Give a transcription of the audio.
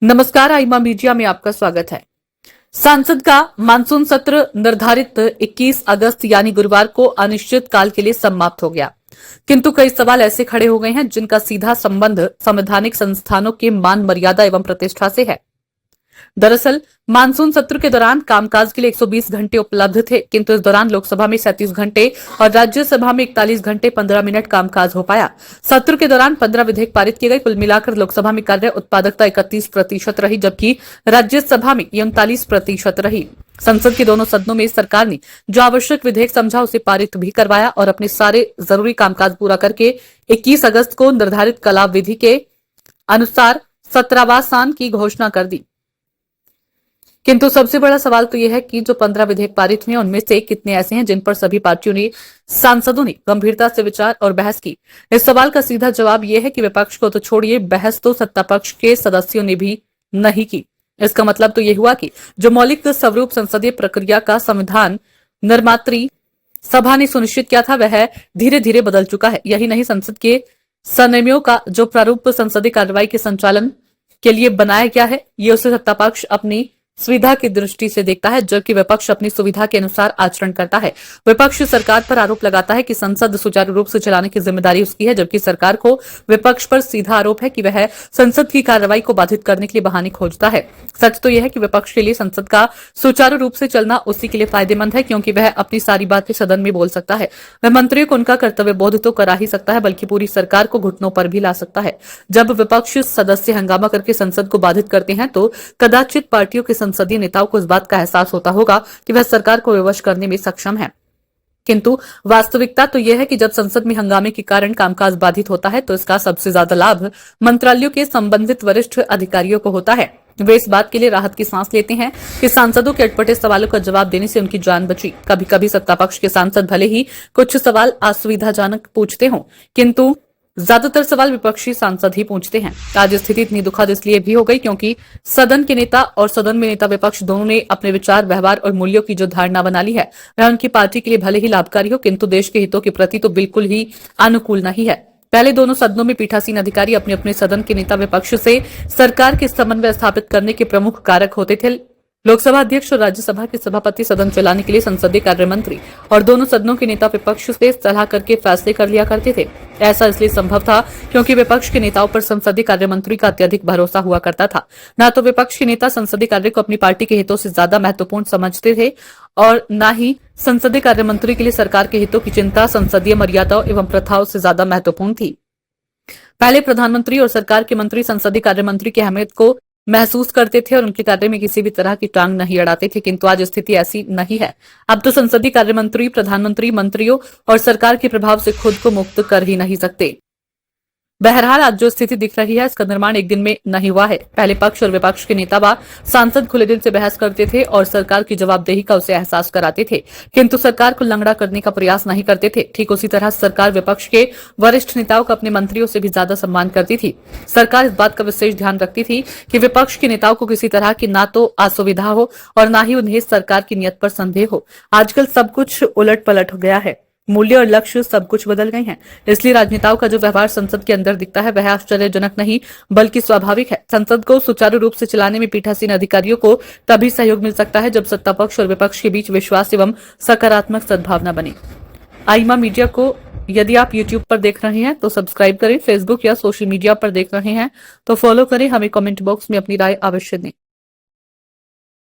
नमस्कार, आईमा मीडिया में आपका स्वागत है। संसद का मानसून सत्र निर्धारित 21 अगस्त यानी गुरुवार को अनिश्चित काल के लिए समाप्त हो गया, किंतु कई सवाल ऐसे खड़े हो गए हैं जिनका सीधा संबंध संवैधानिक संस्थानों के मान मर्यादा एवं प्रतिष्ठा से है। दरअसल मानसून सत्र के दौरान कामकाज के लिए 120 घंटे उपलब्ध थे, किंतु इस दौरान लोकसभा में 37 घंटे और राज्यसभा में 41 घंटे 15 मिनट कामकाज हो पाया। सत्र के दौरान 15 विधेयक पारित किए गए। कुल मिलाकर लोकसभा में कार्य उत्पादकता 31% रही, जबकि राज्यसभा में 39% रही। संसद के दोनों सदनों में सरकार ने जो आवश्यक विधेयक समझा उसे पारित भी करवाया और अपने सारे जरूरी कामकाज पूरा करके 21 अगस्त को निर्धारित कलाप विधि के अनुसार सत्रावसान की घोषणा कर दी। किंतु सबसे बड़ा सवाल तो यह है कि जो 15 विधेयक पारित हुए उनमें से कितने ऐसे हैं जिन पर सभी पार्टियों ने, सांसदों ने गंभीरता से विचार और बहस की। इस सवाल का सीधा जवाब यह है कि विपक्ष को तो छोड़िए, बहस तो सत्ता पक्ष के सदस्यों ने भी नहीं की। इसका मतलब तो यह हुआ कि जो मौलिक स्वरूप संसदीय प्रक्रिया का संविधान निर्मात्री सभा ने सुनिश्चित किया था वह धीरे धीरे बदल चुका है। यही नहीं, संसद के संनियमों का जो प्रारूप संसदीय कार्रवाई के संचालन के लिए बनाया गया है, ये उसे सत्ता पक्ष अपनी सुविधा की दृष्टि से देखता है, जबकि विपक्ष अपनी सुविधा के अनुसार आचरण करता है। विपक्ष सरकार पर आरोप लगाता है कि संसद सुचारू रूप से चलाने की जिम्मेदारी उसकी है, जबकि सरकार को विपक्ष पर सीधा आरोप है कि वह संसद की कार्रवाई को बाधित करने के लिए बहाने खोजता है। सच तो यह है कि विपक्ष के लिए संसद का सुचारू रूप से चलना उसी के लिए फायदेमंद है, क्योंकि वह अपनी सारी बातें सदन में बोल सकता है। वह मंत्रियों को उनका कर्तव्य बोध तो करा ही सकता है, बल्कि पूरी सरकार को घुटनों पर भी ला सकता है। जब विपक्ष सदस्य हंगामा करके संसद को बाधित करते हैं तो कदाचित पार्टियों के संसदीय नेताओं को इस बात का एहसास होता होगा कि वह सरकार को विवश करने में सक्षम है। किंतु वास्तविकता तो यह है कि जब संसद में हंगामे के कारण कामकाज बाधित होता है तो इसका सबसे ज्यादा लाभ मंत्रालयों के संबंधित वरिष्ठ अधिकारियों को होता है। वे इस बात के लिए राहत की सांस लेते हैं कि सांसदों के अटपटे सवालों का जवाब देने से उनकी जान बची। कभी कभी सत्ता पक्ष के सांसद भले ही कुछ सवाल असुविधाजनक पूछते हों, किंतु ज्यादातर सवाल विपक्षी सांसद ही पूछते हैं। आज स्थिति इतनी दुखद इसलिए भी हो गई क्योंकि सदन के नेता और सदन में नेता विपक्ष दोनों ने अपने विचार, व्यवहार और मूल्यों की जो धारणा बना ली है वह उनकी पार्टी के लिए भले ही लाभकारी हो, किंतु देश के हितों के प्रति तो बिल्कुल ही अनुकूल नहीं है। पहले दोनों सदनों में पीठासीन अधिकारी अपने अपने सदन के नेता विपक्ष से सरकार के समन्वय स्थापित करने के प्रमुख कारक होते थे। लोकसभा अध्यक्ष और राज्यसभा के सभापति सदन चलाने के लिए संसदीय कार्य मंत्री और दोनों सदनों के नेता विपक्ष से सलाह करके फैसले कर लिया करते थे। ऐसा इसलिए संभव था क्योंकि विपक्ष के नेताओं पर संसदीय कार्य मंत्री का अत्यधिक भरोसा हुआ करता था। न तो विपक्ष के नेता संसदीय कार्य को अपनी पार्टी के हितों से ज्यादा महत्वपूर्ण समझते थे और न ही संसदीय कार्य मंत्री के लिए सरकार के हितों की चिंता संसदीय मर्यादाओं एवं प्रथाओं से ज्यादा महत्वपूर्ण थी। पहले प्रधानमंत्री और सरकार के मंत्री संसदीय कार्य मंत्री की अहमियत को महसूस करते थे और उनके कार्य में किसी भी तरह की टांग नहीं अड़ाते थे, किंतु आज स्थिति ऐसी नहीं है। अब तो संसदीय कार्य मंत्री प्रधानमंत्री, मंत्रियों और सरकार के प्रभाव से खुद को मुक्त कर ही नहीं सकते। बहरहाल आज जो स्थिति दिख रही है इसका निर्माण एक दिन में नहीं हुआ है। पहले पक्ष और विपक्ष के नेता व सांसद खुले दिल से बहस करते थे और सरकार की जवाबदेही का उसे एहसास कराते थे, किंतु सरकार को लंगड़ा करने का प्रयास नहीं करते थे। ठीक उसी तरह सरकार विपक्ष के वरिष्ठ नेताओं का अपने मंत्रियों से भी ज्यादा सम्मान करती थी। सरकार इस बात का विशेष ध्यान रखती थी कि विपक्ष के नेताओं को किसी तरह की ना तो असुविधा हो और न ही उन्हें सरकार की नीयत पर संदेह हो। आजकल सब कुछ उलट पलट हो गया है, मूल्य और लक्ष्य सब कुछ बदल गए हैं। इसलिए राजनेताओं का जो व्यवहार संसद के अंदर दिखता है वह आश्चर्यजनक नहीं बल्कि स्वाभाविक है। संसद को सुचारू रूप से चलाने में पीठासीन अधिकारियों को तभी सहयोग मिल सकता है जब सत्ता पक्ष और विपक्ष के बीच विश्वास एवं सकारात्मक सद्भावना बने। आईमा मीडिया को यदि आप यूट्यूब पर देख रहे हैं तो सब्सक्राइब करें, फेसबुक या सोशल मीडिया पर देख रहे हैं तो फॉलो करें। हमें कमेंट बॉक्स में अपनी राय अवश्य दें।